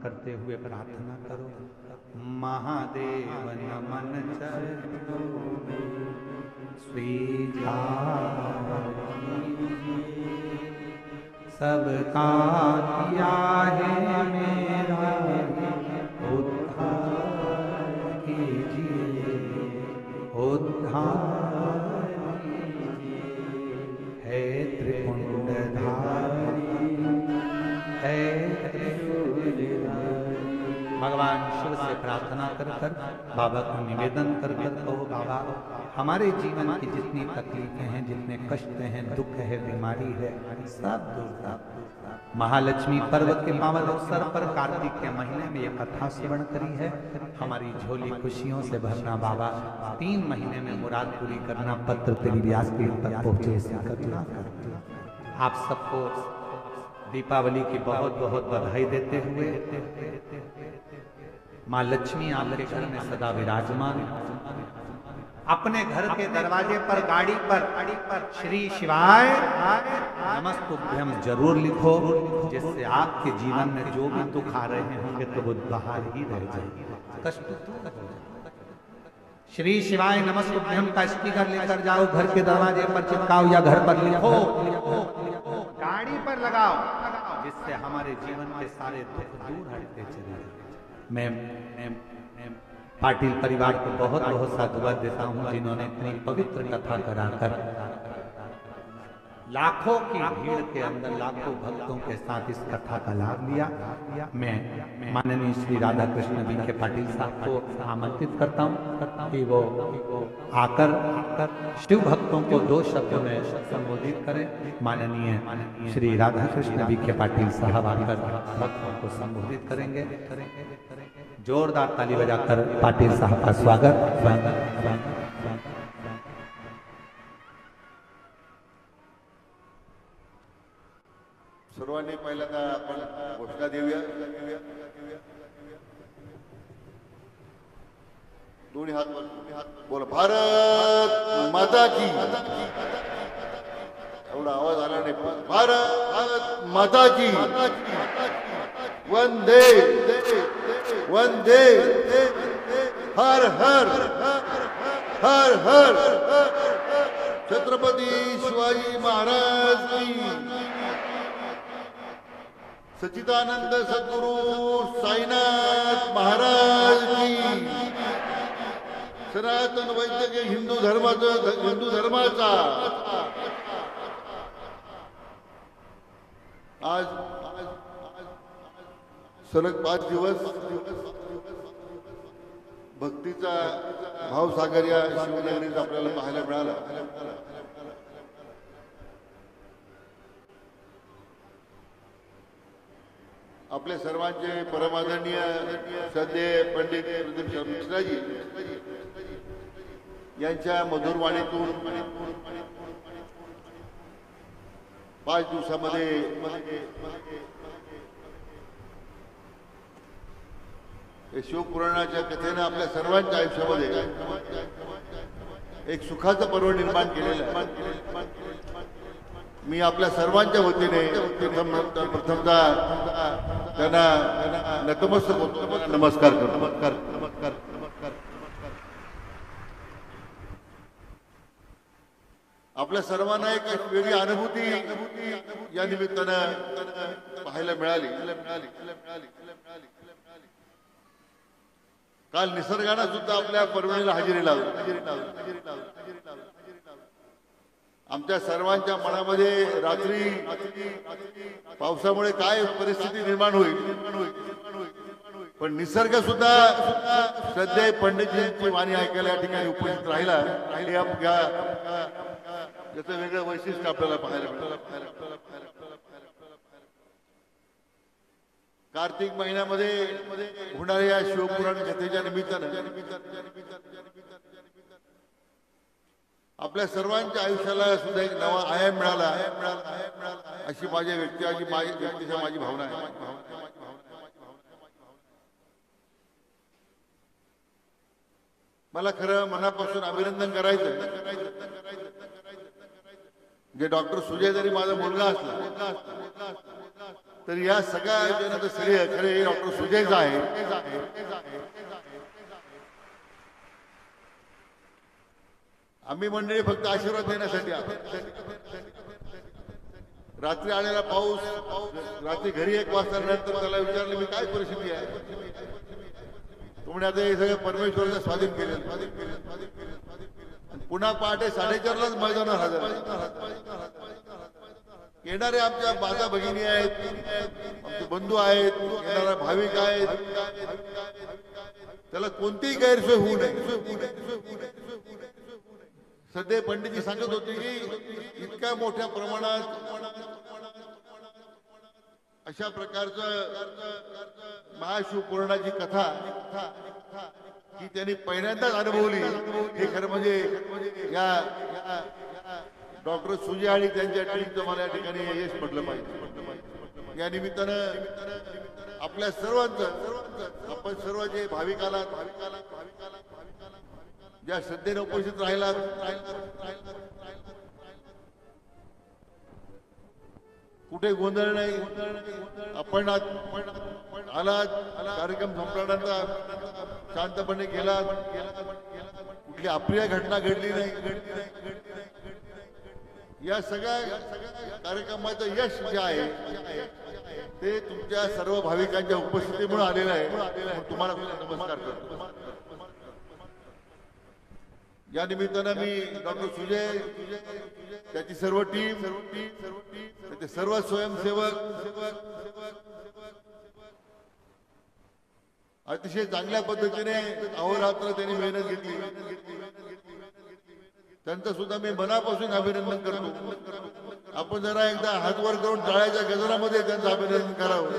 करते हुए प्रार्थना करो। महादेव नमन चरणों में स्वीकार सबका किया है मेरा उद्धार कीजिए, उद्धार है त्रिपुंडधारी है त्रिशूलधारी। भगवान शिव से प्रार्थना कर कर बाबा को निवेदन कर कर कहो, बाबा हमारे जीवन की जितनी तकलीफें हैं, जितने कष्ट हैं, दुख है, बीमारी है, सब दूर कर। महालक्ष्मी पर्व के पावन अवसर पर कार्तिक के महीने में ये कथा श्रवण करी है। हमारी झोली खुशियों से भरना बाबा, 3 महीने में मुराद पूरी करना। पत्र तेरी व्यासपीठ तक पहुंचे इसकी करुणा कर। आप सबको दीपावली की बहुत बहुत बधाई देते हुए माँ लक्ष्मी आपके घर में सदा विराजमान, अपने घर के दरवाजे पर गाड़ी पर श्री शिवाय नमस्तुभ्यं जरूर लिखो, जिससे आपके जीवन में जो भी दुख आ रहे होंगे तो वो बाहर ही रह जाएंगे, कष्ट श्री शिवाय नमस्तुभ्यं का स्टिकर लेकर जाओ, घर के दरवाजे पर चिपकाओ या घर पर लिखो, गाड़ी पर लगाओ, जिससे हमारे जीवन के सारे दुख दूर हटते चले। मैं पाटिल परिवार को बहुत बहुत साधुवाद देता हूं, जिन्होंने इतनी पवित्र कथा कराकर लाखों की भीड़ के अंदर लाखों भक्तों के साथ इस कथा का लाभ लिया। मैं माननीय श्री राधा कृष्ण बी के पाटिल साहब को आमंत्रित करता हूं कि वो आकर शिव भक्तों को 2 शब्दों में संबोधित करें। माननीय श्री राधा कृष्ण बी के पाटिल साहब आकर भक्तों को संबोधित करेंगे। जोरदार ताली बजाकर पाटिल साहब का स्वागत। सर्वांनी पहिल्यांदा आपण घोषणा देऊया। दोन्ही हात बोल, भारत माता की। एवढा आवाज आला नाही, भारत माता की। वंदे वंदे हर हर हर हर छत्रपती शिवाजी महाराज की। सच्चिदानंद सद्गुरु साईनाथ महाराज की। सनातन वैद्यकीय हिंदू धर्माचा आज सलग 5 दिवस भक्तीचा भावसागर या शिवजयंतीत आपल्याला पाहायला मिळाला। आपले सर्वांचे परमादरणीय श्रद्धेय पंडित प्रदीप मिश्राजी यांच्या मधुर वाणीतून 5 दिवसामध्ये शिवपुराणाच्या कथेने आपल्या सर्वांच्या आयुष्यामध्ये एक सुखाचं पर्व निर्माण केलेलं आहे। मी आपल्या सर्वांच्या वतीने प्रथमतः त्यांना नतमस्तक होतो, नमस्कार करतो। आपल्या सर्वांना एक वेगळी अनुभूती या निमित्तानं पाहायला मिळाली। काल निसर्गाने सुद्धा आपल्या परवणीला हजेरी लावली। आमच्या सर्वांच्या मनामध्ये रात्री पावसामुळे काय परिस्थिती निर्माण होईल, पण निसर्ग सुद्धा श्रद्धेय पंडितजींची वाणी ऐकायला या ठिकाणी उपस्थित राहिला। याचं वेगळं वैशिष्ट्य आपल्याला पाहायला मिळालं। कार्तिक महिन्यामध्ये होणाऱ्या या शिवपुराण कथेच्या निमित्तानं आपल्या सर्वांच्या आयुष्याला सुद्धा एक नवा आयाम मिळाला, अशी माझी व्यक्तिशः माझी भावना आहे। मला खरं मनापासून अभिनंदन करायचं जे डॉक्टर सुजय जरी माझा मुलगा असला तर या सगळ्या आयोजनाचं श्रेय खरे डॉक्टर सुजयचं आहे. आम्ही मंडळी फक्त आशीर्वाद देण्यासाठी रात्री आलेला पाऊस, रात्री घरी 1 वाजता नंतर त्याला विचारलं मी काय परिस्थिती आहे, तो म्हणे आता हे सगळं परमेश्वराचं स्वाधीन केलेलं. पुन्हा पहाटे 4:30लाच मैदानावर हजर. येणारे आमच्या माता भगिनी आहेत, आमचे बंधू आहेत, येणारा भाविक आहेत, त्याला कोणतीही गैरसोय होऊ नये. सध्या पंडितजी सांगत होते की इतक्या मोठ्या प्रमाणात अशा प्रकारचं महाशिवपुराणाची कथा की त्यांनी पहिल्यांदाच अनुभवली. हे खरं म्हणजे या डॉक्टर सुजय आणि त्यांच्या टीमचं मला या ठिकाणी यश म्हटलं पाहिजे. या निमित्तानं आपल्या सर्वांचं आपण सर्व जे भाविकाला ज्या श्रद्धेने उपस्थित राहिला, कुठे गोंधळ नाही, आपण आलात, कार्यक्रम संपल्यानंतर शांतपणे गेला, कुठली अप्रिय घटना घडली नाही. या सगळ्या कार्यक्रमाचं यश जे आहे ते तुमच्या सर्व भाविकांच्या उपस्थितीमुळे आलेलं आहे. तुम्हाला नमस्कार करतो. या निमित्तानं मी डॉक्टर सुजय, त्याची सर्व टीम, त्याचे सर्व स्वयंसेवक अतिशय चांगल्या पद्धतीने अहोरात्र त्यांनी मेहनत घेतली, त्यांचं सुद्धा मी मनापासून अभिनंदन करतो. आपण जरा एकदा हात वर करून टाळ्याच्या गजरामध्ये त्यांचं अभिनंदन करावं.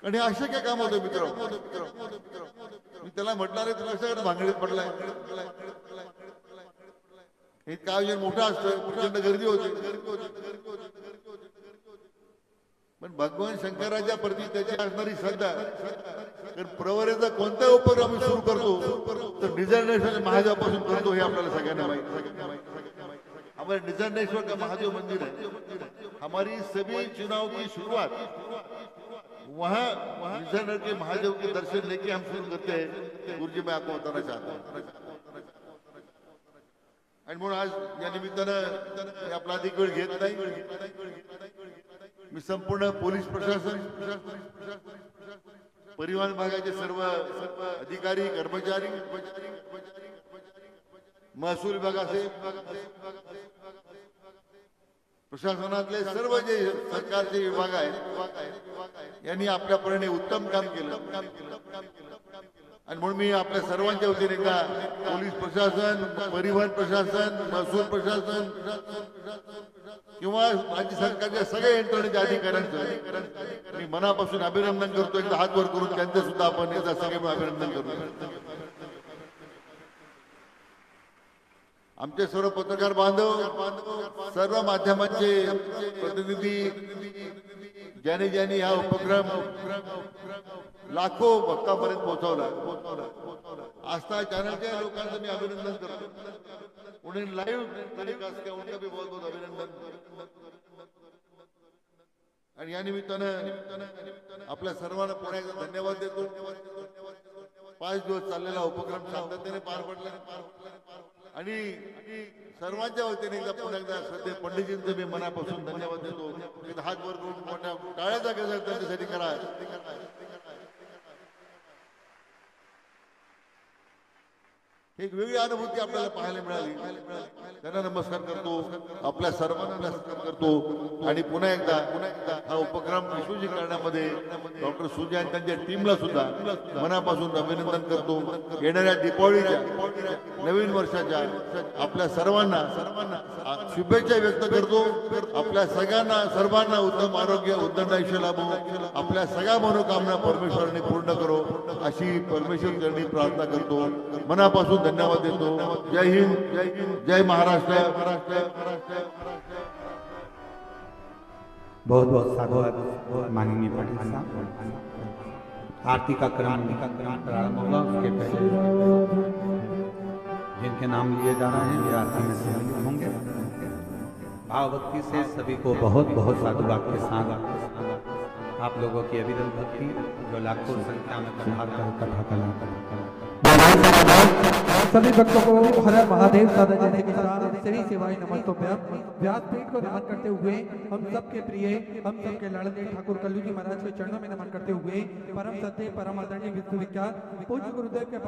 आणि हे अशक्य काम होतं मित्र. मी त्याला म्हटणार आहे तुला सगळं भांगडीत पडलाय. हे आयोजन मोठं असतं, प्रचंड गर्दी होते, पण भगवान शंकराच्या प्रती त्याची असणारी श्रद्धा. कारण प्रवरेचा कोणता उपक्रम आम्ही सुरू करतो तर निजर्णेश्वर महादेवापासून करतो, हे आपल्याला सगळ्यांना माहिती. हमारे निजर्णेश्वर का महादेव मंदिर है. हमारी सभी चुनाव की शुरुआत वहाँ निजर्णेश्वर के महादेव के दर्शन लेके हम शुरू करते हैं. गुरुजी मैं आपको बताना चाहता हूँ. आणि म्हणून आज या निमित्तानं आपला अधिक वेळ घेत नाही. मी संपूर्ण पोलीस प्रशासन, परिवहन विभागाचे सर्व अधिकारी कर्मचारी, महसूल विभाग असेल, प्रशासनातले सर्व जे सरकारचे विभाग आहेत यांनी आपल्या परीने उत्तम काम केलं. आणि म्हणून मी आपल्या सर्वांच्या वतीने एकदा पोलीस प्रशासन, परिवहन प्रशासन, महसूल प्रशासन किंवा राज्य सरकारच्या सगळ्या यंत्रणेच्या अधिकाऱ्यांचं मी मनापासून अभिनंदन करतो. एकदा हात वर करून त्यांचं सुद्धा आपण एकदा सगळे अभिनंदन करतो. आमचे सर्व पत्रकार बांधव, सर्व माध्यमांचे प्रतिनिधी, ज्यांनी ज्यांनी हा उपक्रम लाखो भक्तांपर्यंत पोहोचवला, आस्था चॅनलच्या लोकांचं मी अभिनंदन करतो. उन्हें लाईव्ह टेलिकास्ट किया उनका भी बहुत बहुत अभिनंदन. आणि या निमित्तानं आपल्या सर्वांना पुन्हा एकदा धन्यवाद देतो. 5 दिवस चाललेला उपक्रम शांततेने पार पडला आणि सर्वांच्या वतीने एकदा पुन्हा एकदा सध्या पंडितजींचं मी मनापासून धन्यवाद देतो. हात वर करून मोठ्या टाळ्याचा गजर त्यांच्यासाठी करा. एक वेगळी अनुभूती आपल्याला पाहायला मिळाली. त्यांना नमस्कार करतो, आपल्या सर्वांना नमस्कार करतो. आणि पुन्हा एकदा हा उपक्रम यशस्वी करण्यामध्ये डॉक्टर सुजय आणि त्यांच्या टीमला सुद्धा मनापासून अभिनंदन करतो. येणाऱ्या दीपावलीच्या, नवीन वर्षाच्या आपल्या सर्वांना शुभेच्छा व्यक्त करतो. आपल्या सगळ्यांना सर्वांना उत्तम आरोग्य, उत्तम आयुष्य लाभो, आपल्या सगळ्या मनोकामना परमेश्वराने पूर्ण करो अशी परमेश्वर चरणी प्रार्थना करतो. मनापासून धन्यवाद देतो. जय हिंद, जय महाराष्ट्र. बहुत बहुत साधुवाद माननीय पाटिल साहब. आरती का क्रम प्रारंभ होगा. उसके पहले जिनके नाम लिए जा रहे हैं वे आरती में शामिल होंगे. भाव भक्ति से सभी को बहुत बहुत साधुवाद के साथ आप लोगों की अविरल भक्ति जो लाखों संख्या में कथा कला सभी भक्तों को हर हर महादेव सादा जैसे के साथ श्री शिवाय नमस्तोभ्यम व्यासपीठ को नमन करते हुए हम सबके प्रिय हम सबके लाडले ठाकुर कल्लू जी महाराज के चरणों में नमन करते हुए परम सत्य परम आदरणीय विश्वविख्यात पूज्य गुरुदेव के